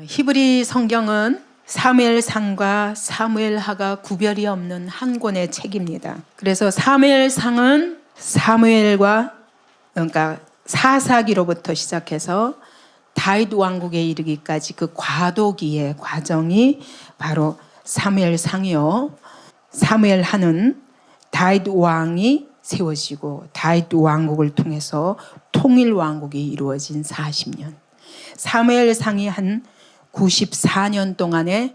히브리 성경은 사무엘상과 사무엘하가 구별이 없는 한 권의 책입니다. 그래서 사무엘상은 사무엘과 그러니까 사사기로부터 시작해서 다윗 왕국에 이르기까지 그 과도기의 과정이 바로 사무엘상이요. 사무엘하는 다윗 왕이 세워지고 다윗 왕국을 통해서 통일 왕국이 이루어진 40년. 사무엘상이 한 94년 동안에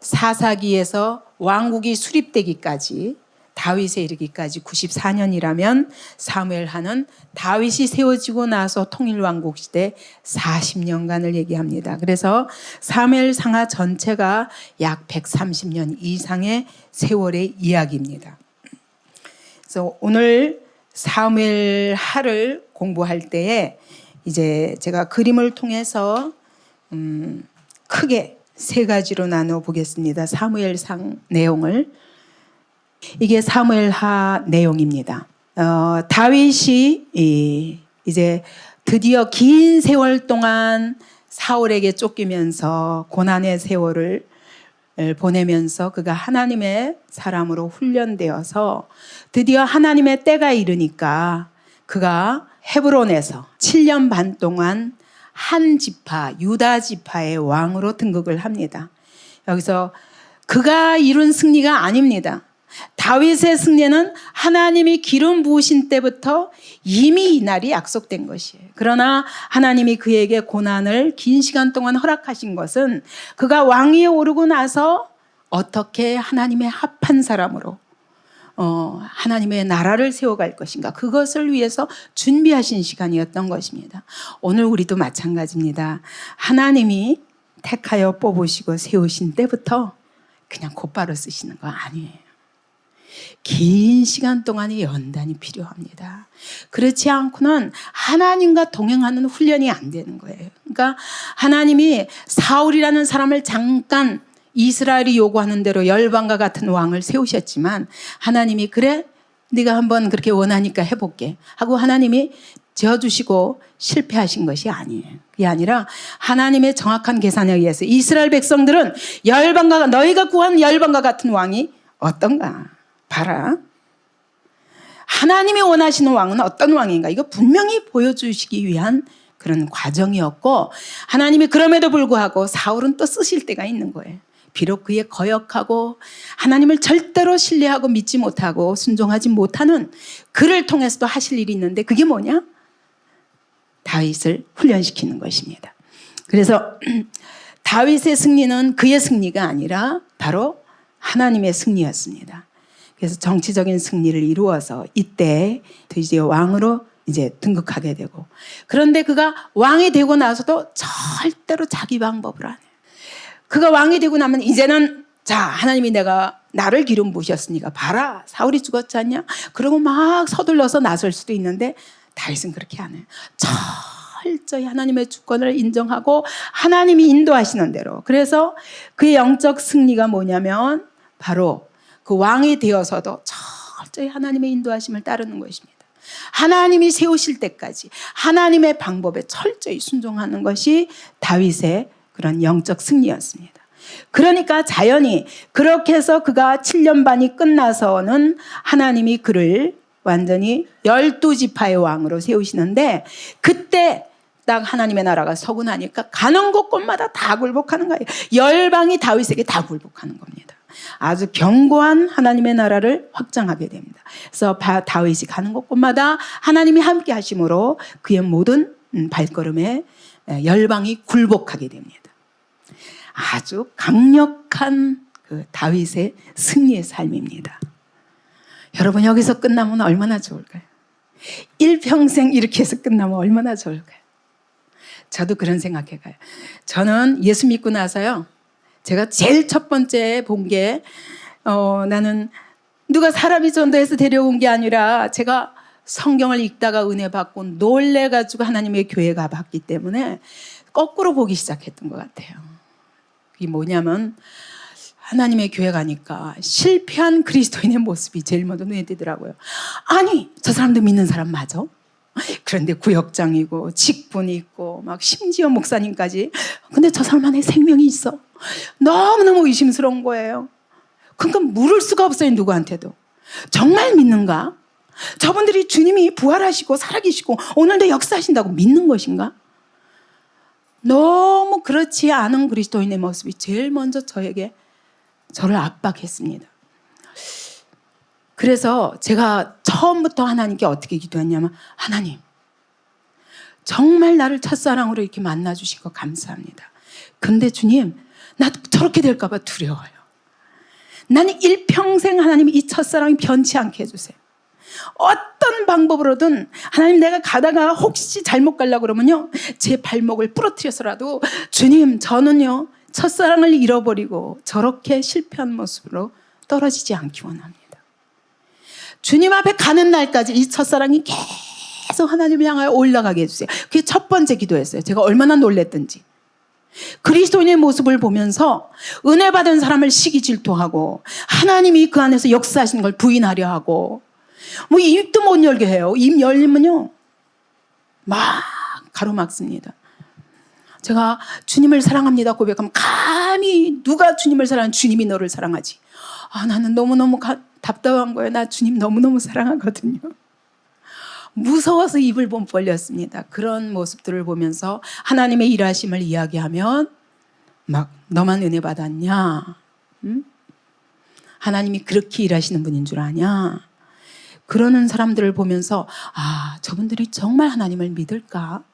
사사기에서 왕국이 수립되기까지 다윗에 이르기까지 94년이라면 사무엘하는 다윗이 세워지고 나서 통일왕국 시대 40년간을 얘기합니다. 그래서 사무엘상하 전체가 약 130년 이상의 세월의 이야기입니다. 그래서 오늘 사무엘하를 공부할 때에 이제 제가 그림을 통해서 크게 세 가지로 나눠 보겠습니다. 사무엘상 내용을. 이게 사무엘하 내용입니다. 다윗이 이제 드디어 긴 세월 동안 사울에게 쫓기면서 고난의 세월을 보내면서 그가 하나님의 사람으로 훈련되어서 드디어 하나님의 때가 이르니까 그가 헤브론에서 7년 반 동안 한 지파, 유다 지파의 왕으로 등극을 합니다. 여기서 그가 이룬 승리가 아닙니다. 다윗의 승리는 하나님이 기름 부으신 때부터 이미 이 날이 약속된 것이에요. 그러나 하나님이 그에게 고난을 긴 시간 동안 허락하신 것은 그가 왕위에 오르고 나서 어떻게 하나님의 합한 사람으로 하나님의 나라를 세워갈 것인가, 그것을 위해서 준비하신 시간이었던 것입니다. 오늘 우리도 마찬가지입니다. 하나님이 택하여 뽑으시고 세우신 때부터 그냥 곧바로 쓰시는 거 아니에요. 긴 시간 동안의 연단이 필요합니다. 그렇지 않고는 하나님과 동행하는 훈련이 안 되는 거예요. 그러니까 하나님이 사울이라는 사람을 잠깐 이스라엘이 요구하는 대로 열방과 같은 왕을 세우셨지만 하나님이 그래? 네가 한번 그렇게 원하니까 해볼게 하고 하나님이 지어주시고 실패하신 것이 아니에요. 그게 아니라 하나님의 정확한 계산에 의해서 이스라엘 백성들은 열방과, 너희가 구한 열방과 같은 왕이 어떤가 봐라. 하나님이 원하시는 왕은 어떤 왕인가, 이거 분명히 보여주시기 위한 그런 과정이었고, 하나님이 그럼에도 불구하고 사울은 또 쓰실 때가 있는 거예요. 비록 그의 거역하고 하나님을 절대로 신뢰하고 믿지 못하고 순종하지 못하는 그를 통해서도 하실 일이 있는데, 그게 뭐냐? 다윗을 훈련시키는 것입니다. 그래서 다윗의 승리는 그의 승리가 아니라 바로 하나님의 승리였습니다. 그래서 정치적인 승리를 이루어서 이때 드디어 왕으로 이제 등극하게 되고, 그런데 그가 왕이 되고 나서도 절대로 자기 방법을 안 해요. 그가 왕이 되고 나면 이제는 자, 하나님이 나를 기름 부으셨으니까 봐라, 사울이 죽었지 않냐? 그러고 막 서둘러서 나설 수도 있는데 다윗은 그렇게 안 해요. 철저히 하나님의 주권을 인정하고 하나님이 인도하시는 대로. 그래서 그의 영적 승리가 뭐냐면 바로 그 왕이 되어서도 철저히 하나님의 인도하심을 따르는 것입니다. 하나님이 세우실 때까지 하나님의 방법에 철저히 순종하는 것이 다윗의 그런 영적 승리였습니다. 그러니까 자연히 그렇게 해서 그가 7년 반이 끝나서는 하나님이 그를 완전히 12지파의 왕으로 세우시는데, 그때 딱 하나님의 나라가 서고 나니까 가는 곳곳마다 다 굴복하는 거예요. 열방이 다윗에게 다 굴복하는 겁니다. 아주 견고한 하나님의 나라를 확장하게 됩니다. 그래서 다윗이 가는 곳곳마다 하나님이 함께 하심으로 그의 모든 발걸음에 열방이 굴복하게 됩니다. 아주 강력한 그 다윗의 승리의 삶입니다. 여러분, 여기서 끝나면 얼마나 좋을까요? 일평생 이렇게 해서 끝나면 얼마나 좋을까요? 저도 그런 생각해가요. 저는 예수 믿고 나서요, 제가 제일 첫 번째 본 게 나는 누가 사람이 전도해서 데려온 게 아니라 제가 성경을 읽다가 은혜 받고 놀래가지고 하나님의 교회 가봤기 때문에 거꾸로 보기 시작했던 것 같아요. 그게 뭐냐면 하나님의 교회 가니까 실패한 그리스도인의 모습이 제일 먼저 눈에 띄더라고요. 아니, 저 사람도 믿는 사람 맞아? 그런데 구역장이고 직분이 있고 막 심지어 목사님까지. 근데 저 사람 안에 생명이 있어. 너무너무 의심스러운 거예요. 그러니까 물을 수가 없어요, 누구한테도. 정말 믿는가? 저분들이 주님이 부활하시고 살아계시고 오늘도 역사하신다고 믿는 것인가? 너무 그렇지 않은 그리스도인의 모습이 제일 먼저 저를 압박했습니다. 그래서 제가 처음부터 하나님께 어떻게 기도했냐면, 하나님, 정말 나를 첫사랑으로 이렇게 만나주신 거 감사합니다. 근데 주님, 나 저렇게 될까 봐 두려워요. 나는 일평생 하나님이 이 첫사랑이 변치 않게 해주세요. 어떤 방법으로든 하나님, 내가 가다가 혹시 잘못 가려고 그러면요, 제 발목을 부러뜨려서라도 주님, 저는요 첫사랑을 잃어버리고 저렇게 실패한 모습으로 떨어지지 않기 원합니다. 주님 앞에 가는 날까지 이 첫사랑이 계속 하나님을 향하여 올라가게 해주세요. 그게 첫 번째 기도였어요. 제가 얼마나 놀랬던지. 그리스도인의 모습을 보면서 은혜 받은 사람을 시기 질투하고 하나님이 그 안에서 역사하시는 걸 부인하려 하고, 뭐 입도 못 열게 해요. 입 열리면요 막 가로막습니다. 제가 주님을 사랑합니다 고백하면 감히 누가 주님을 사랑하는, 주님이 너를 사랑하지. 나는 너무너무 답답한 거예요. 나 주님 너무너무 사랑하거든요. 무서워서 입을 못 벌렸습니다. 그런 모습들을 보면서 하나님의 일하심을 이야기하면 막 너만 은혜 받았냐? 응? 하나님이 그렇게 일하시는 분인 줄 아냐? 그러는 사람들을 보면서 저분들이 정말 하나님을 믿을까?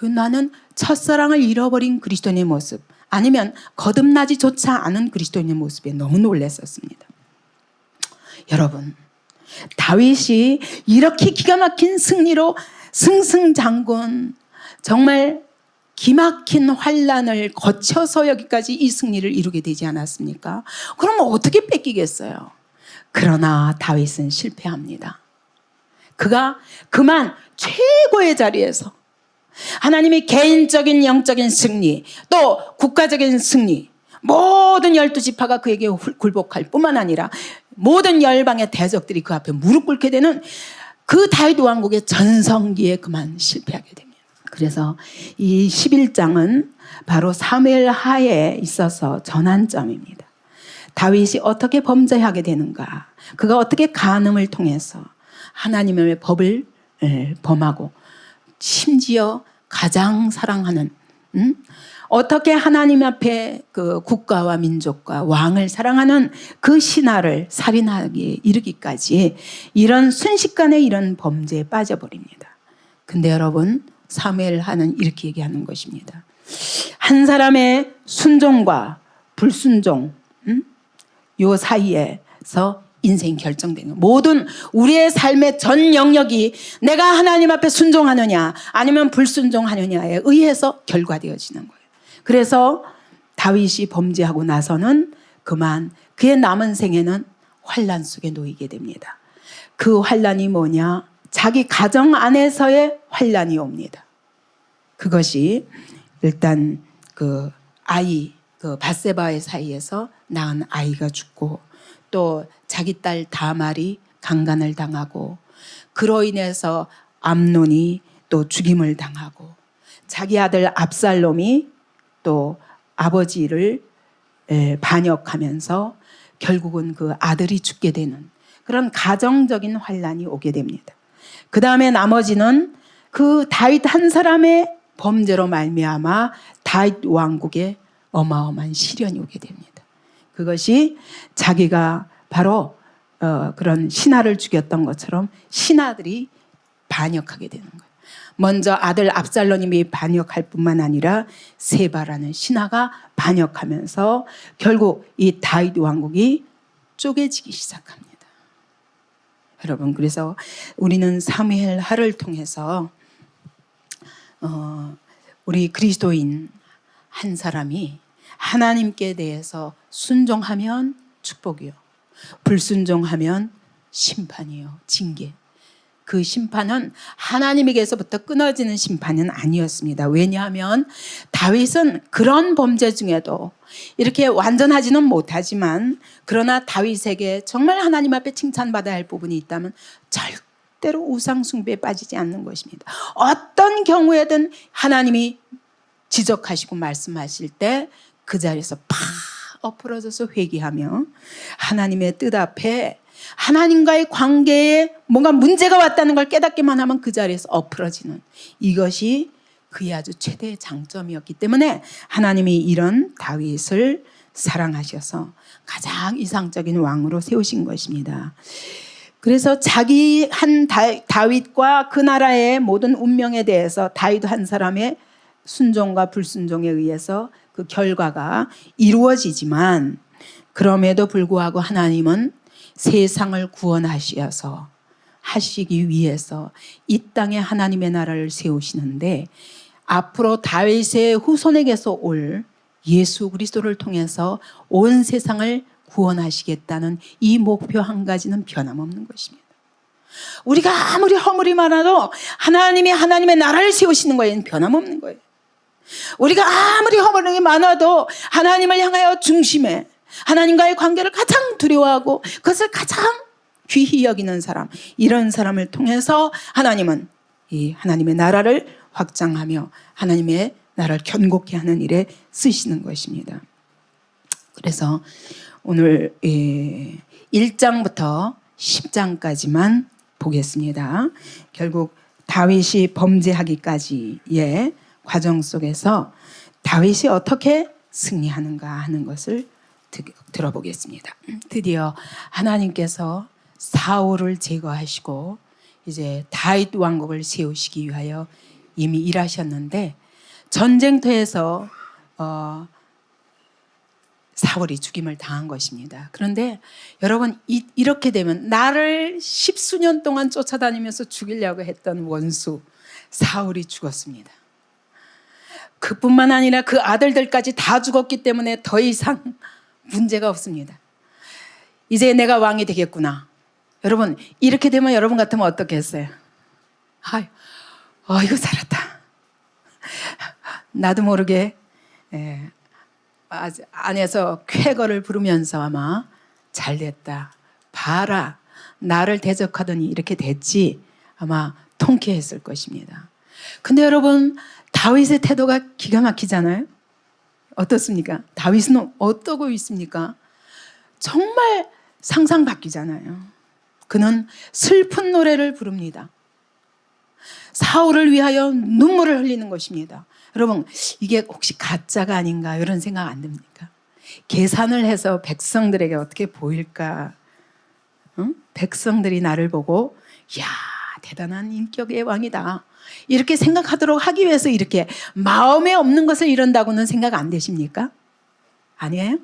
나는 첫사랑을 잃어버린 그리스도인의 모습, 아니면 거듭나지조차 않은 그리스도인의 모습에 너무 놀랐었습니다. 여러분, 다윗이 이렇게 기가 막힌 승리로 승승장군, 정말 기막힌 환란을 거쳐서 여기까지 이 승리를 이루게 되지 않았습니까? 그럼 어떻게 뺏기겠어요? 그러나 다윗은 실패합니다. 그가 그만 최고의 자리에서 하나님의 개인적인 영적인 승리, 또 국가적인 승리, 모든 12지파가 그에게 굴복할 뿐만 아니라 모든 열방의 대적들이 그 앞에 무릎 꿇게 되는 그 다윗 왕국의 전성기에 그만 실패하게 됩니다. 그래서 이 11장은 바로 사무엘 하에 있어서 전환점입니다. 다윗이 어떻게 범죄하게 되는가, 그가 어떻게 간음을 통해서 하나님의 법을 범하고, 심지어 가장 사랑하는, 어떻게 하나님 앞에 그 국가와 민족과 왕을 사랑하는 그 신하를 살인하기에 이르기까지 이런 순식간에 이런 범죄에 빠져버립니다. 근데 여러분, 사무엘하는 이렇게 얘기하는 것입니다. 한 사람의 순종과 불순종, 요 사이에서 인생이 결정되는, 모든 우리의 삶의 전 영역이 내가 하나님 앞에 순종하느냐 아니면 불순종하느냐에 의해서 결과되어지는 거예요. 그래서 다윗이 범죄하고 나서는 그만 그의 남은 생에는 환란 속에 놓이게 됩니다. 그 환란이 뭐냐? 자기 가정 안에서의 환란이 옵니다. 그것이 일단 그 밧세바의 사이에서 낳은 아이가 죽고, 또 자기 딸 다말이 강간을 당하고, 그로 인해서 암논이 또 죽임을 당하고, 자기 아들 압살롬이 또 아버지를 반역하면서 결국은 그 아들이 죽게 되는 그런 가정적인 환란이 오게 됩니다. 그 다음에 나머지는 그 다윗 한 사람의 범죄로 말미암아 다윗 왕국에 어마어마한 시련이 오게 됩니다. 그것이 자기가 바로 그런 신하를 죽였던 것처럼 신하들이 반역하게 되는 거예요. 먼저 아들 압살롬이 반역할 뿐만 아니라 세바라는 신하가 반역하면서 결국 이 다윗 왕국이 쪼개지기 시작합니다. 여러분, 그래서 우리는 사무엘 하를 통해서 우리 그리스도인 한 사람이 하나님께 대해서 순종하면 축복이요, 불순종하면 심판이요, 징계. 그 심판은 하나님에게서부터 끊어지는 심판은 아니었습니다. 왜냐하면 다윗은 그런 범죄 중에도 이렇게 완전하지는 못하지만, 그러나 다윗에게 정말 하나님 앞에 칭찬받아야 할 부분이 있다면 절대 절대로 우상 숭배에 빠지지 않는 것입니다. 어떤 경우에든 하나님이 지적하시고 말씀하실 때 그 자리에서 팍 엎어져서 회개하며 하나님의 뜻 앞에 하나님과의 관계에 뭔가 문제가 왔다는 걸 깨닫기만 하면 그 자리에서 엎어지는, 이것이 그의 아주 최대의 장점이었기 때문에 하나님이 이런 다윗을 사랑하셔서 가장 이상적인 왕으로 세우신 것입니다. 그래서 자기 한 다윗과 그 나라의 모든 운명에 대해서 다윗 한 사람의 순종과 불순종에 의해서 그 결과가 이루어지지만, 그럼에도 불구하고 하나님은 세상을 구원하시어서 하시기 위해서 이 땅에 하나님의 나라를 세우시는데, 앞으로 다윗의 후손에게서 올 예수 그리스도를 통해서 온 세상을 구원하시겠다는 이 목표 한 가지는 변함없는 것입니다. 우리가 아무리 허물이 많아도 하나님이 하나님의 나라를 세우시는 거에는 변함없는 거예요. 우리가 아무리 허물이 많아도 하나님을 향하여 중심에 하나님과의 관계를 가장 두려워하고 그것을 가장 귀히 여기는 사람, 이런 사람을 통해서 하나님은 이 하나님의 나라를 확장하며 하나님의 나라를 견고케 하는 일에 쓰시는 것입니다. 그래서 오늘 1장부터 10장까지만 보겠습니다. 결국 다윗이 범죄하기까지의 과정 속에서 다윗이 어떻게 승리하는가 하는 것을 들어보겠습니다. 드디어 하나님께서 사울을 제거하시고 이제 다윗 왕국을 세우시기 위하여 이미 일하셨는데, 전쟁터에서 사울이 죽임을 당한 것입니다. 그런데 여러분, 이렇게 되면 나를 10수년 동안 쫓아다니면서 죽이려고 했던 원수 사울이 죽었습니다. 그뿐만 아니라 그 아들들까지 다 죽었기 때문에 더 이상 문제가 없습니다. 이제 내가 왕이 되겠구나. 여러분, 이렇게 되면 여러분 같으면 어떻게 했어요? 이거 살았다. 나도 모르게 안에서 쾌거를 부르면서 아마 잘됐다, 봐라, 나를 대적하더니 이렇게 됐지, 아마 통쾌했을 것입니다. 근데 여러분, 다윗의 태도가 기가 막히잖아요. 어떻습니까? 다윗은 어떠고 있습니까? 정말 상상 바뀌잖아요. 그는 슬픈 노래를 부릅니다. 사울을 위하여 눈물을 흘리는 것입니다. 여러분, 이게 혹시 가짜가 아닌가 이런 생각 안 듭니까? 계산을 해서 백성들에게 어떻게 보일까? 응? 백성들이 나를 보고 야, 대단한 인격의 왕이다, 이렇게 생각하도록 하기 위해서 이렇게 마음에 없는 것을 이런다고는 생각 안 되십니까? 아니에요?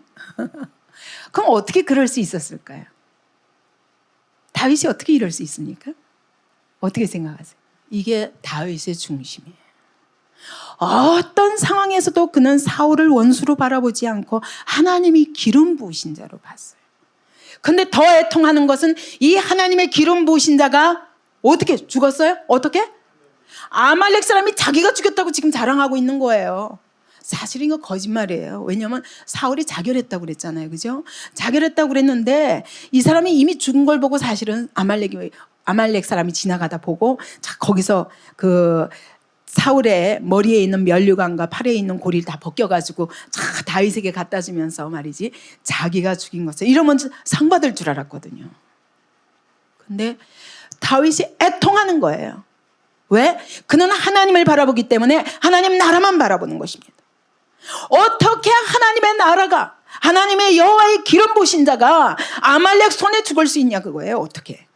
그럼 어떻게 그럴 수 있었을까요? 다윗이 어떻게 이럴 수 있습니까? 어떻게 생각하세요? 이게 다윗의 중심이에요. 어떤 상황에서도 그는 사울을 원수로 바라보지 않고 하나님이 기름 부으신 자로 봤어요. 근데 더 애통하는 것은 이 하나님의 기름 부으신 자가 어떻게 죽었어요? 어떻게? 아말렉 사람이 자기가 죽였다고 지금 자랑하고 있는 거예요. 사실 이거 거짓말이에요. 왜냐하면 사울이 자결했다고 그랬잖아요. 그죠? 자결했다고 그랬는데 이 사람이 이미 죽은 걸 보고 사실은 아말렉 사람이 지나가다 보고 자, 거기서 그 사울의 머리에 있는 면류관과 팔에 있는 고리를 다 벗겨가지고 자, 다윗에게 갖다 주면서 말이지, 자기가 죽인 것을 이러면 상 받을 줄 알았거든요. 근데 다윗이 애통하는 거예요. 왜? 그는 하나님을 바라보기 때문에 하나님 나라만 바라보는 것입니다. 어떻게 하나님의 나라가, 하나님의 여호와의 기름 부으신 자가 아말렉 손에 죽을 수 있냐 그거예요. 어떻게?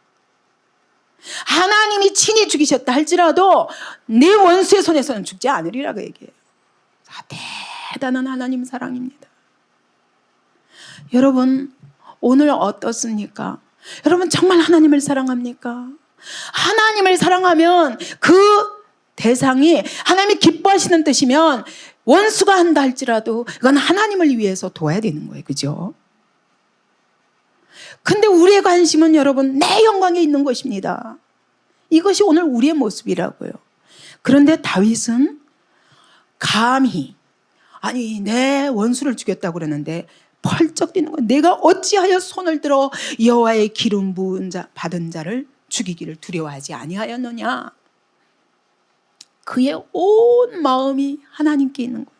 하나님이 친히 죽이셨다 할지라도 네 원수의 손에서는 죽지 않으리라고 얘기해요. 대단한 하나님 사랑입니다. 여러분, 오늘 어떻습니까? 여러분 정말 하나님을 사랑합니까? 하나님을 사랑하면 그 대상이 하나님이 기뻐하시는 뜻이면 원수가 한다 할지라도 그건 하나님을 위해서 도와야 되는 거예요. 그죠? 근데 우리의 관심은 여러분 내 영광에 있는 것입니다. 이것이 오늘 우리의 모습이라고요. 그런데 다윗은 감히, 아니 내 원수를 죽였다고 그러는데 펄쩍 뛰는 거예요. 내가 어찌하여 손을 들어 여호와의 기름 부은 자 받은 자를 죽이기를 두려워하지 아니하였느냐. 그의 온 마음이 하나님께 있는 거예요.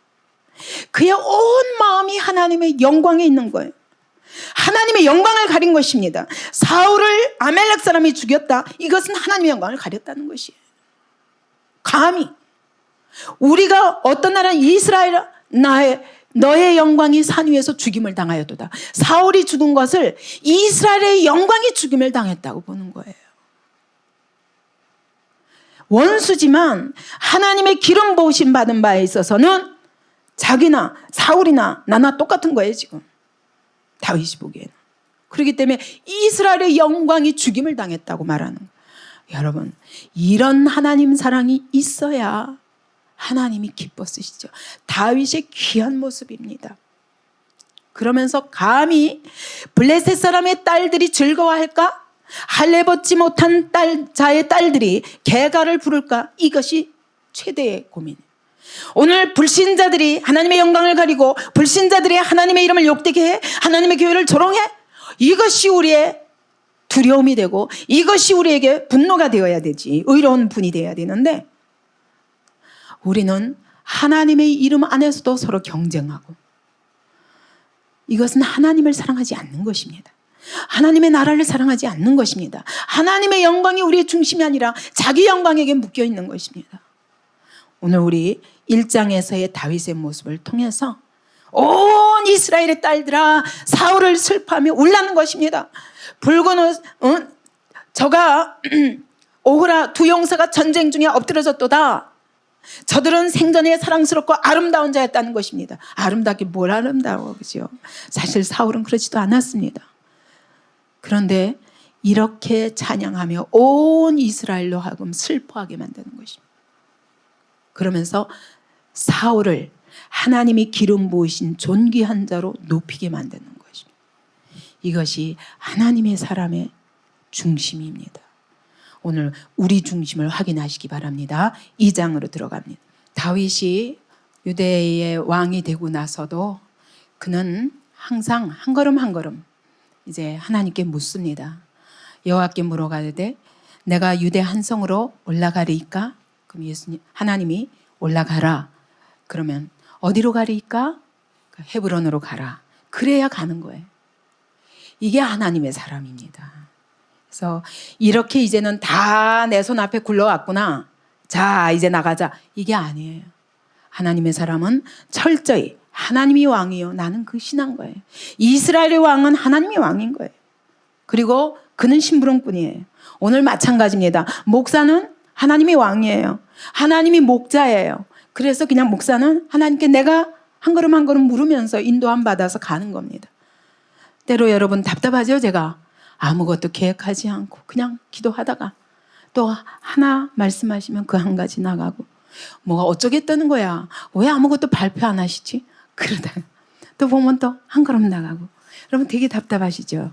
그의 온 마음이 하나님의 영광에 있는 거예요. 하나님의 영광을 가린 것입니다. 사울을 아멜렉 사람이 죽였다. 이것은 하나님의 영광을 가렸다는 것이에요. 감히 우리가 어떤 나라 이스라엘 너의 영광이 산 위에서 죽임을 당하였도다. 사울이 죽은 것을 이스라엘의 영광이 죽임을 당했다고 보는 거예요. 원수지만 하나님의 기름 부으심 받은 바에 있어서는 자기나 사울이나 나나 똑같은 거예요. 지금 다윗이 보기에는. 그렇기 때문에 이스라엘의 영광이 죽임을 당했다고 말하는 거예요. 여러분, 이런 하나님 사랑이 있어야 하나님이 기뻐 쓰시죠. 다윗의 귀한 모습입니다. 그러면서 감히 블레셋 사람의 딸들이 즐거워할까? 할례 받지 못한 자의 딸들이 개가를 부를까? 이것이 최대의 고민이에요. 오늘 불신자들이 하나님의 영광을 가리고 불신자들이 하나님의 이름을 욕되게 해? 하나님의 교회를 조롱해? 이것이 우리의 두려움이 되고 이것이 우리에게 분노가 되어야 되지. 의로운 분이 되어야 되는데 우리는 하나님의 이름 안에서도 서로 경쟁하고 이것은 하나님을 사랑하지 않는 것입니다. 하나님의 나라를 사랑하지 않는 것입니다. 하나님의 영광이 우리의 중심이 아니라 자기 영광에게 묶여 있는 것입니다. 오늘 우리 1장에서의 다윗의 모습을 통해서 온 이스라엘의 딸들아 사울을 슬퍼하며 울라는 것입니다. 붉은 옷 저가 오호라 두 용사가 전쟁 중에 엎드려졌도다. 저들은 생전에 사랑스럽고 아름다운 자였다는 것입니다. 아름답게 뭘 아름다워, 그죠? 사실 사울은 그러지도 않았습니다. 그런데 이렇게 찬양하며 온 이스라엘로 하여금 슬퍼하게 만드는 것입니다. 그러면서 사울을 하나님이 기름 부으신 존귀한 자로 높이게 만드는 것입니다. 이것이 하나님의 사람의 중심입니다. 오늘 우리 중심을 확인하시기 바랍니다. 2장으로 들어갑니다. 다윗이 유대의 왕이 되고 나서도 그는 항상 한 걸음 한 걸음 이제 하나님께 묻습니다. 여호와께 물어가되 내가 유대 한 성으로 올라가리이까? 그럼 하나님이 올라가라. 그러면 어디로 가리이까? 헤브론으로 가라. 그래야 가는 거예요. 이게 하나님의 사람입니다. 그래서 이렇게 이제는 다 내 손 앞에 굴러왔구나. 자, 이제 나가자. 이게 아니에요. 하나님의 사람은 철저히 하나님이 왕이요. 나는 그 신한 거예요. 이스라엘의 왕은 하나님이 왕인 거예요. 그리고 그는 심부름꾼이에요. 오늘 마찬가지입니다. 목사는 하나님이 왕이에요. 하나님이 목자예요. 그래서 그냥 목사는 하나님께 내가 한 걸음 한 걸음 물으면서 인도함 받아서 가는 겁니다. 때로 여러분 답답하죠, 제가? 아무것도 계획하지 않고 그냥 기도하다가 또 하나 말씀하시면 그 한 가지 나가고 뭐가 어쩌겠다는 거야. 왜 아무것도 발표 안 하시지? 그러다가 또 보면 또 한 걸음 나가고. 여러분 되게 답답하시죠?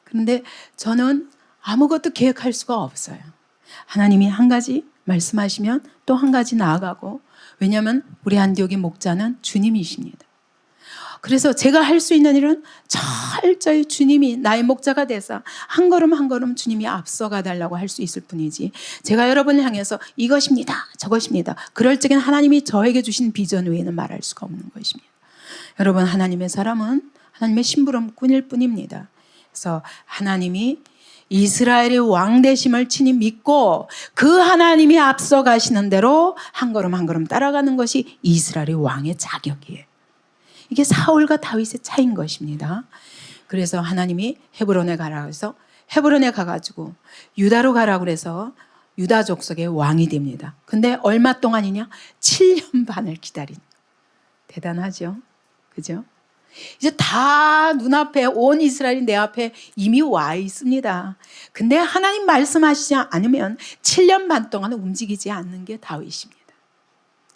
그런데 저는 아무것도 계획할 수가 없어요. 하나님이 한 가지 말씀하시면 또 한 가지 나아가고, 왜냐하면 우리 안디옥의 목자는 주님이십니다. 그래서 제가 할 수 있는 일은 철저히 주님이 나의 목자가 돼서 한 걸음 한 걸음 주님이 앞서가 달라고 할 수 있을 뿐이지, 제가 여러분을 향해서 이것입니다 저것입니다 그럴 적엔 하나님이 저에게 주신 비전 외에는 말할 수가 없는 것입니다. 여러분, 하나님의 사람은 하나님의 심부름꾼일 뿐입니다. 그래서 하나님이 이스라엘의 왕 되심을 친히 믿고 그 하나님이 앞서 가시는 대로 한 걸음 한 걸음 따라가는 것이 이스라엘의 왕의 자격이에요. 이게 사울과 다윗의 차이인 것입니다. 그래서 하나님이 헤브론에 가라 해서 헤브론에 가가지고 유다로 가라 그래서 유다 족속의 왕이 됩니다. 근데 얼마 동안이냐? 7년 반을 기다린. 대단하죠? 그죠? 이제 다 눈앞에 온 이스라엘이 내 앞에 이미 와 있습니다. 근데 하나님 말씀하시지 않으면 7년 반 동안 움직이지 않는 게 다윗입니다.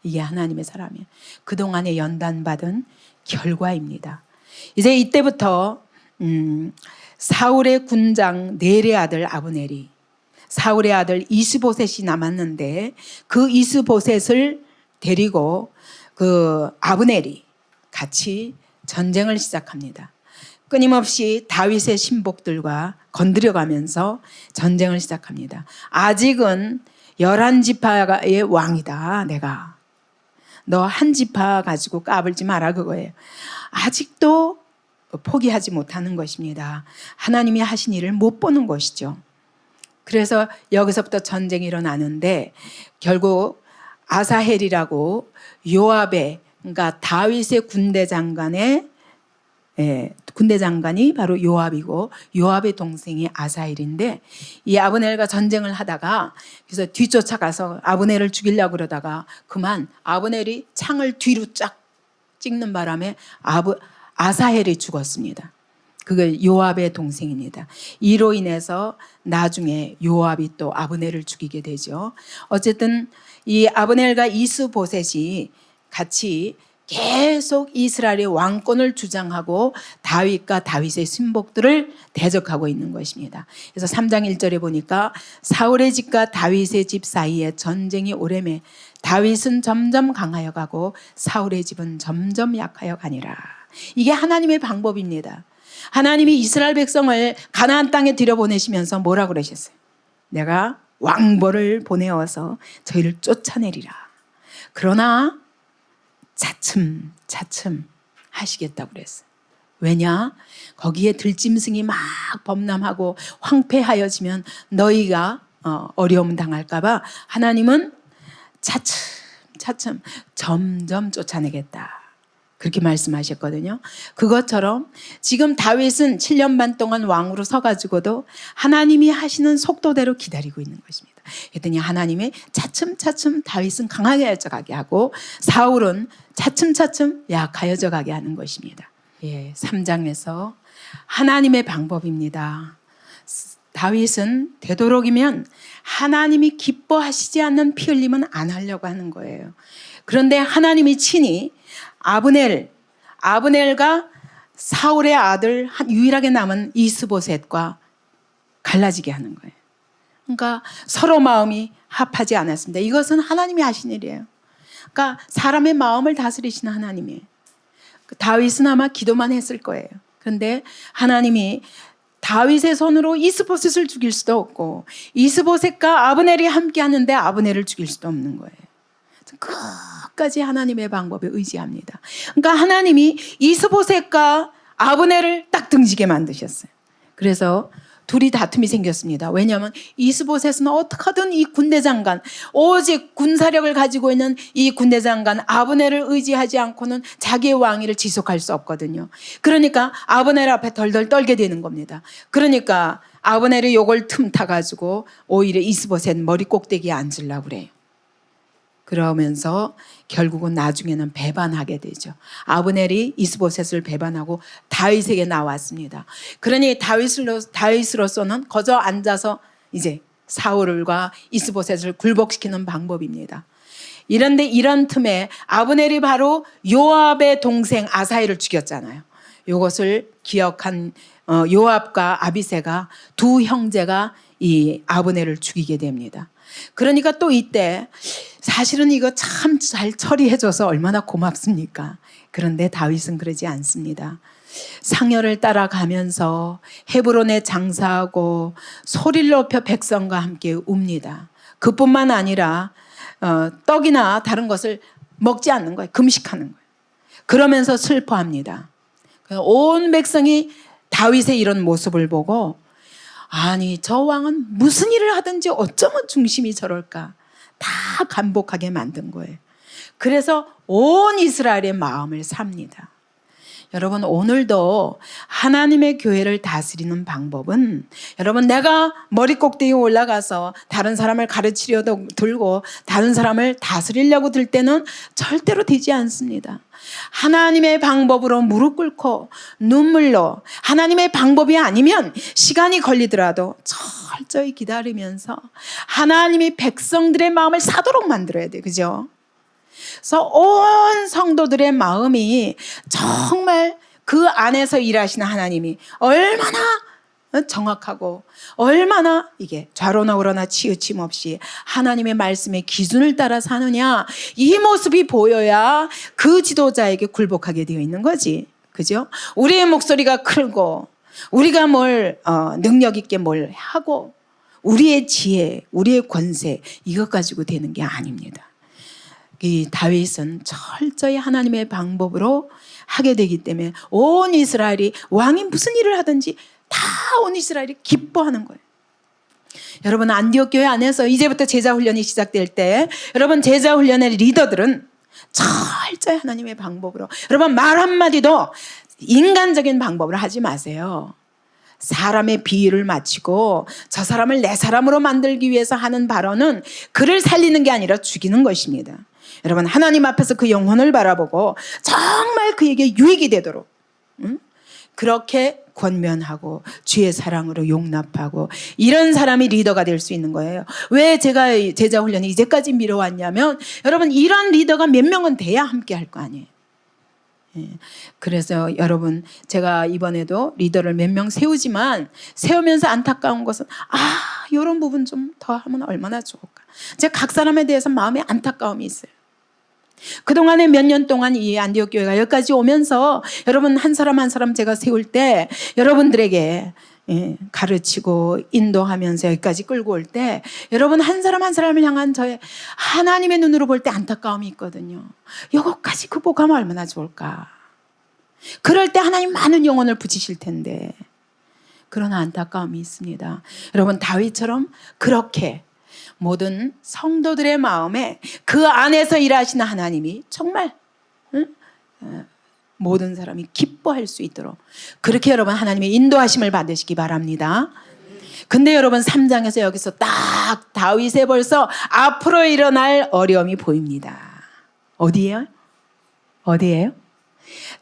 이게 하나님의 사람이에요. 그동안에 연단받은 결과입니다. 이제 이때부터 사울의 군장 넬의 아들 아브넬이, 사울의 아들 이스보셋이 남았는데 그 이스보셋을 데리고 그 아브넬이 같이 전쟁을 시작합니다. 끊임없이 다윗의 신복들과 건드려가면서 전쟁을 시작합니다. 아직은 11지파의 왕이다. 내가. 너 한 지파 가지고 까불지 마라 그거예요. 아직도 포기하지 못하는 것입니다. 하나님이 하신 일을 못 보는 것이죠. 그래서 여기서부터 전쟁이 일어나는데 결국 아사헬이라고 요압의, 그러니까 다윗의 군대 장관이 바로 요압이고 요압의 동생이 아사헬인데, 이 아브넬과 전쟁을 하다가 그래서 뒤쫓아가서 아브넬을 죽이려고 그러다가 그만 아브넬이 창을 뒤로 쫙 찍는 바람에 아사헬이 죽었습니다. 그게 요압의 동생입니다. 이로 인해서 나중에 요압이 또 아브넬을 죽이게 되죠. 어쨌든 이 아브넬과 이스보셋이 같이 계속 이스라엘의 왕권을 주장하고 다윗과 다윗의 신복들을 대적하고 있는 것입니다. 그래서 3장 1절에 보니까 사울의 집과 다윗의 집 사이에 전쟁이 오래매 다윗은 점점 강하여 가고 사울의 집은 점점 약하여 가니라. 이게 하나님의 방법입니다. 하나님이 이스라엘 백성을 가나안 땅에 들여보내시면서 뭐라고 그러셨어요? 내가 왕벌을 보내어서 저희를 쫓아내리라. 그러나 차츰 하시겠다고 그랬어요. 왜냐? 거기에 들짐승이 막 범람하고 황폐하여지면 너희가 어려움 당할까 봐 하나님은 차츰 점점 쫓아내겠다. 그렇게 말씀하셨거든요. 그것처럼 지금 다윗은 7년 반 동안 왕으로 서가지고도 하나님이 하시는 속도대로 기다리고 있는 것입니다. 그랬더니 하나님이 차츰 다윗은 강하여져 가게 하고 사울은 차츰 약하여져 가게 하는 것입니다. 3장에서 하나님의 방법입니다. 다윗은 되도록이면 하나님이 기뻐하시지 않는 피 흘림은 안 하려고 하는 거예요. 그런데 하나님이 친히 아브넬과 사울의 아들 유일하게 남은 이스보셋과 갈라지게 하는 거예요. 그러니까 서로 마음이 합하지 않았습니다. 이것은 하나님이 하신 일이에요. 그러니까 사람의 마음을 다스리시는 하나님이에요. 다윗은 아마 기도만 했을 거예요. 그런데 하나님이 다윗의 손으로 이스보셋을 죽일 수도 없고 이스보셋과 아브넬이 함께 하는데 아브넬을 죽일 수도 없는 거예요. 끝까지 하나님의 방법에 의지합니다. 그러니까 하나님이 이스보셋과 아브넬을 딱 등지게 만드셨어요. 그래서 둘이 다툼이 생겼습니다. 왜냐하면 이스보셋은 어떻게든 이 군대장관, 오직 군사력을 가지고 있는 이 군대장관 아브넬을 의지하지 않고는 자기의 왕위를 지속할 수 없거든요. 그러니까 아브넬 앞에 덜덜 떨게 되는 겁니다. 그러니까 아브넬이 요걸 틈타가지고 오히려 이스보셋 머리 꼭대기에 앉으려고 그래요. 그러면서 결국은 나중에는 배반하게 되죠. 아브넬이 이스보셋을 배반하고 다윗에게 나왔습니다. 그러니 다윗으로서는 거저 앉아서 이제 사울과 이스보셋을 굴복시키는 방법입니다. 이런데 이런 틈에 아브넬이 바로 요압의 동생 아사헬을 죽였잖아요. 이것을 기억한 요압과 아비새가 두 형제가 이 아브넬을 죽이게 됩니다. 그러니까 또 이때 사실은 이거 참 잘 처리해줘서 얼마나 고맙습니까? 그런데 다윗은 그러지 않습니다. 상여를 따라가면서 헤브론에 장사하고 소리를 높여 백성과 함께 웁니다. 그뿐만 아니라 떡이나 다른 것을 먹지 않는 거예요. 금식하는 거예요. 그러면서 슬퍼합니다. 온 백성이 다윗의 이런 모습을 보고 아니 저 왕은 무슨 일을 하든지 어쩌면 중심이 저럴까 다 간복하게 만든 거예요. 그래서 온 이스라엘의 마음을 삽니다. 여러분 오늘도 하나님의 교회를 다스리는 방법은 여러분 내가 머리 꼭대기에 올라가서 다른 사람을 가르치려고 들고 다른 사람을 다스리려고 들 때는 절대로 되지 않습니다. 하나님의 방법으로 무릎 꿇고 눈물로 하나님의 방법이 아니면 시간이 걸리더라도 철저히 기다리면서 하나님이 백성들의 마음을 사도록 만들어야 돼요. 그죠? 그래서 온 성도들의 마음이 정말 그 안에서 일하시는 하나님이 얼마나 정확하고 얼마나 이게 좌로나 우로나 치우침 없이 하나님의 말씀의 기준을 따라 사느냐 이 모습이 보여야 그 지도자에게 굴복하게 되어 있는 거지. 그죠? 우리의 목소리가 크고 우리가 뭘 능력 있게 뭘 하고 우리의 지혜, 우리의 권세 이것 가지고 되는 게 아닙니다. 이 다윗은 철저히 하나님의 방법으로 하게 되기 때문에 온 이스라엘이 왕이 무슨 일을 하든지 다 온 이스라엘이 기뻐하는 거예요. 여러분 안디옥 교회 안에서 이제부터 제자 훈련이 시작될 때 여러분 제자 훈련의 리더들은 철저히 하나님의 방법으로 여러분 말 한마디도 인간적인 방법으로 하지 마세요. 사람의 비위를 맞추고 저 사람을 내 사람으로 만들기 위해서 하는 발언은 그를 살리는 게 아니라 죽이는 것입니다. 여러분 하나님 앞에서 그 영혼을 바라보고 정말 그에게 유익이 되도록 그렇게 권면하고 주의 사랑으로 용납하고 이런 사람이 리더가 될 수 있는 거예요. 왜 제가 제자 훈련이 이제까지 미뤄왔냐면 여러분 이런 리더가 몇 명은 돼야 함께 할 거 아니에요. 그래서 여러분 제가 이번에도 리더를 몇 명 세우지만 세우면서 안타까운 것은 이런 부분 좀 더 하면 얼마나 좋을까. 제가 각 사람에 대해서 마음에 안타까움이 있어요. 그동안에 몇 년 동안 이 안디옥 교회가 여기까지 오면서 여러분 한 사람 한 사람 제가 세울 때 여러분들에게 가르치고 인도하면서 여기까지 끌고 올 때 여러분 한 사람 한 사람을 향한 저의 하나님의 눈으로 볼 때 안타까움이 있거든요. 이것까지 극복하면 얼마나 좋을까. 그럴 때 하나님 많은 영혼을 붙이실 텐데 그런 안타까움이 있습니다. 여러분 다윗처럼 그렇게 모든 성도들의 마음에 그 안에서 일하시는 하나님이 정말 모든 사람이 기뻐할 수 있도록 그렇게 여러분 하나님의 인도하심을 받으시기 바랍니다. 근데 여러분 3장에서 여기서 딱 다윗의 벌써 앞으로 일어날 어려움이 보입니다. 어디예요? 어디예요?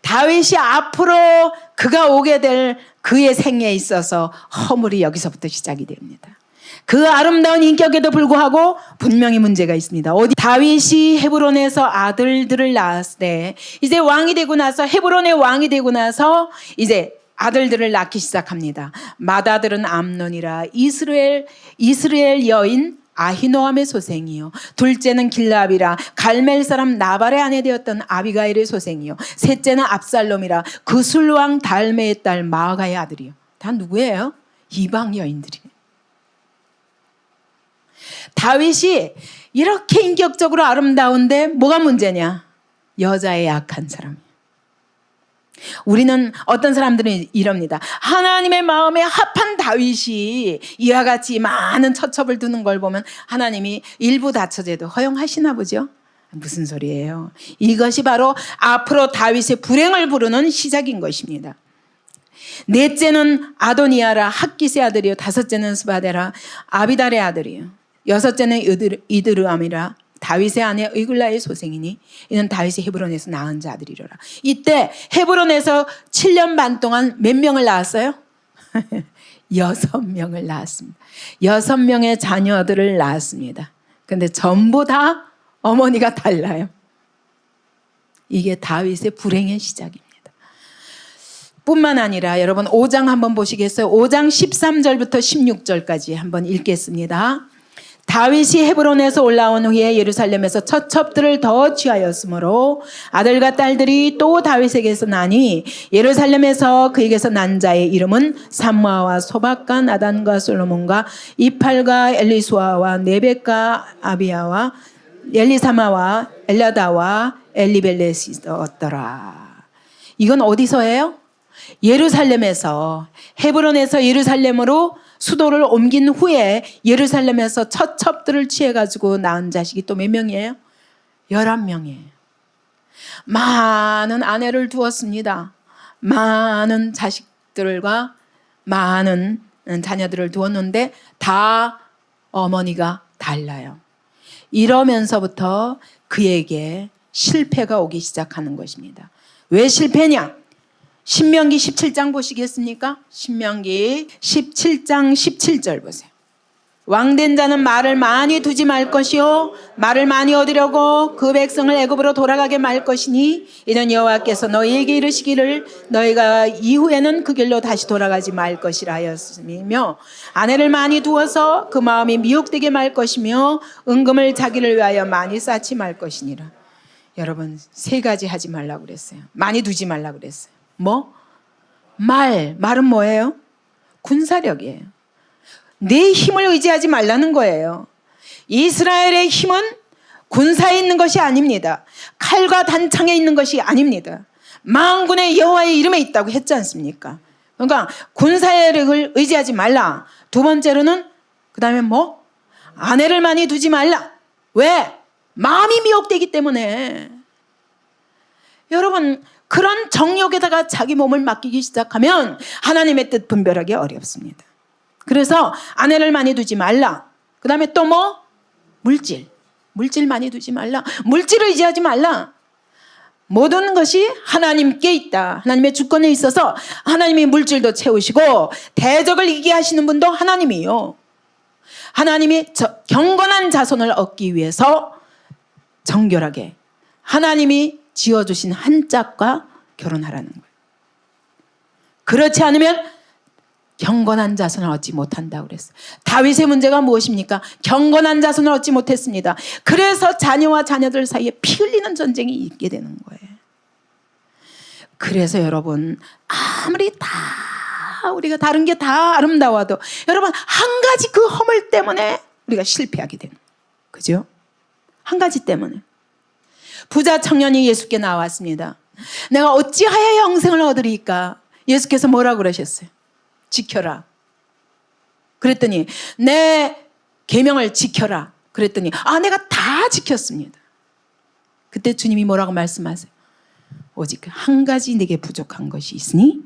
다윗이 앞으로 그가 오게 될 그의 생애에 있어서 허물이 여기서부터 시작이 됩니다. 그 아름다운 인격에도 불구하고 분명히 문제가 있습니다. 다윗이 헤브론에서 아들들을 낳았을 때 이제 왕이 되고 나서 헤브론의 왕이 되고 나서 이제 아들들을 낳기 시작합니다. 맏아들은 암논이라 이스라엘 여인 아히노암의 소생이요. 둘째는 길랍이라 갈멜 사람 나발의 아내 되었던 아비가일의 소생이요. 셋째는 압살롬이라 그술왕 달메의 딸 마아가의 아들이요. 다 누구예요? 이방 여인들이에요. 다윗이 이렇게 인격적으로 아름다운데 뭐가 문제냐? 여자의 약한 사람이에요. 우리는 어떤 사람들은 이럽니다. 하나님의 마음에 합한 다윗이 이와 같이 많은 처첩을 두는 걸 보면 하나님이 일부 다처제도 허용하시나 보죠? 무슨 소리예요? 이것이 바로 앞으로 다윗의 불행을 부르는 시작인 것입니다. 넷째는 아도니아라 학기스의 아들이요. 다섯째는 스바데라 아비달의 아들이요. 여섯째는 이드르암이라 다윗의 아내 의글라의 소생이니 이는 다윗이 헤브론에서 낳은 자들이로라. 이때 헤브론에서 7년 반 동안 몇 명을 낳았어요? 6명을 낳았습니다. 6명의 자녀들을 낳았습니다. 근데 전부 다 어머니가 달라요. 이게 다윗의 불행의 시작입니다. 뿐만 아니라 여러분 5장 한번 보시겠어요? 5장 13절부터 16절까지 한번 읽겠습니다. 다윗이 헤브론에서 올라온 후에 예루살렘에서 처첩들을 더 취하였으므로 아들과 딸들이 또 다윗에게서 나니 예루살렘에서 그에게서 난 자의 이름은 삼무아와 소박과 나단과 솔로몬과 이팔과 엘리수아와 네벳과 아비야와 엘리사마와 엘라다와 엘리벨렛이었더라. 이건 어디서예요? 예루살렘에서 헤브론에서 예루살렘으로 수도를 옮긴 후에 예루살렘에서 처첩들을 취해가지고 낳은 자식이 또 몇 명이에요? 11명이에요. 많은 아내를 두었습니다. 많은 자식들과 많은 자녀들을 두었는데 다 어머니가 달라요. 이러면서부터 그에게 실패가 오기 시작하는 것입니다. 왜 실패냐? 신명기 17장 보시겠습니까? 신명기 17장 17절 보세요. 왕된 자는 말을 많이 두지 말 것이요 말을 많이 얻으려고 그 백성을 애굽으로 돌아가게 말 것이니 이는 여호와께서 너희에게 이르시기를 너희가 이후에는 그 길로 다시 돌아가지 말 것이라 하였으며 아내를 많이 두어서 그 마음이 미혹되게 말 것이며 은금을 자기를 위하여 많이 쌓지 말 것이니라. 여러분 3가지 하지 말라고 그랬어요. 많이 두지 말라고 그랬어요. 뭐? 말은 뭐예요? 군사력이에요. 내 힘을 의지하지 말라는 거예요. 이스라엘의 힘은 군사에 있는 것이 아닙니다. 칼과 단창에 있는 것이 아닙니다. 만군의 여호와의 이름에 있다고 했지 않습니까? 그러니까 군사력을 의지하지 말라. 두 번째로는 그 다음에 뭐? 아내를 많이 두지 말라. 왜? 마음이 미혹되기 때문에. 여러분, 그런 정욕에다가 자기 몸을 맡기기 시작하면 하나님의 뜻 분별하기 어렵습니다. 그래서 아내를 많이 두지 말라. 그 다음에 또 뭐? 물질 많이 두지 말라. 물질을 의지하지 말라. 모든 것이 하나님께 있다. 하나님의 주권에 있어서 하나님이 물질도 채우시고 대적을 이기게 하시는 분도 하나님이요. 하나님이 경건한 자손을 얻기 위해서 정결하게 하나님이 지어주신 한 짝과 결혼하라는 거예요. 그렇지 않으면 경건한 자손을 얻지 못한다고 그랬어요. 다윗의 문제가 무엇입니까? 경건한 자손을 얻지 못했습니다. 그래서 자녀와 자녀들 사이에 피 흘리는 전쟁이 있게 되는 거예요. 그래서 여러분, 아무리 다 우리가 다른 게 다 아름다워도 여러분, 한 가지 그 허물 때문에 우리가 실패하게 되는 거예요. 그죠? 한 가지 때문에. 부자 청년이 예수께 나왔습니다. 내가 어찌하여 영생을 얻으리까? 예수께서 뭐라고 그러셨어요? 지켜라. 그랬더니 내 계명을 지켜라. 그랬더니 내가 다 지켰습니다. 그때 주님이 뭐라고 말씀하세요? 오직 한 가지 내게 부족한 것이 있으니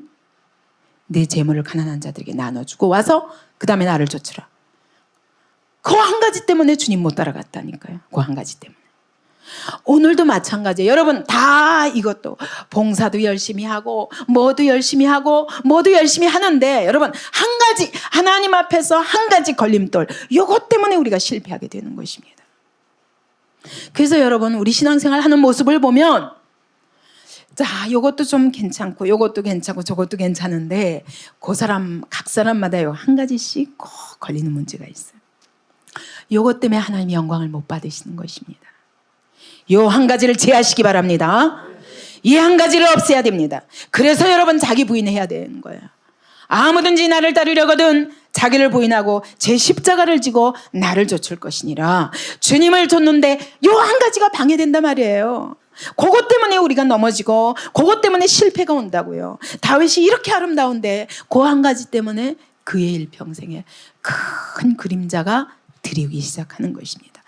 내 재물을 가난한 자들에게 나눠주고 와서 그 다음에 나를 좇으라. 그 한 가지 때문에 주님 못 따라갔다니까요. 그 한 가지 때문에. 오늘도 마찬가지예요. 여러분, 다 이것도 봉사도 열심히 하고 뭐도 열심히 하고 뭐도 열심히 하는데 여러분, 한 가지 하나님 앞에서 한 가지 걸림돌, 이것 때문에 우리가 실패하게 되는 것입니다. 그래서 여러분, 우리 신앙생활 하는 모습을 보면 자, 이것도 좀 괜찮고 이것도 괜찮고 저것도 괜찮은데 그 사람 각 사람마다 한 가지씩 꼭 걸리는 문제가 있어요. 이것 때문에 하나님의 영광을 못 받으시는 것입니다. 요 한 가지를 제하시기 바랍니다. 이 한 가지를 없애야 됩니다. 그래서 여러분, 자기 부인해야 되는 거예요. 아무든지 나를 따르려거든 자기를 부인하고 제 십자가를 지고 나를 좇을 것이니라. 주님을 좇는데 요 한 가지가 방해된단 말이에요. 그것 때문에 우리가 넘어지고 그것 때문에 실패가 온다고요. 다윗이 이렇게 아름다운데 그 한 가지 때문에 그의 일평생에 큰 그림자가 드리우기 시작하는 것입니다.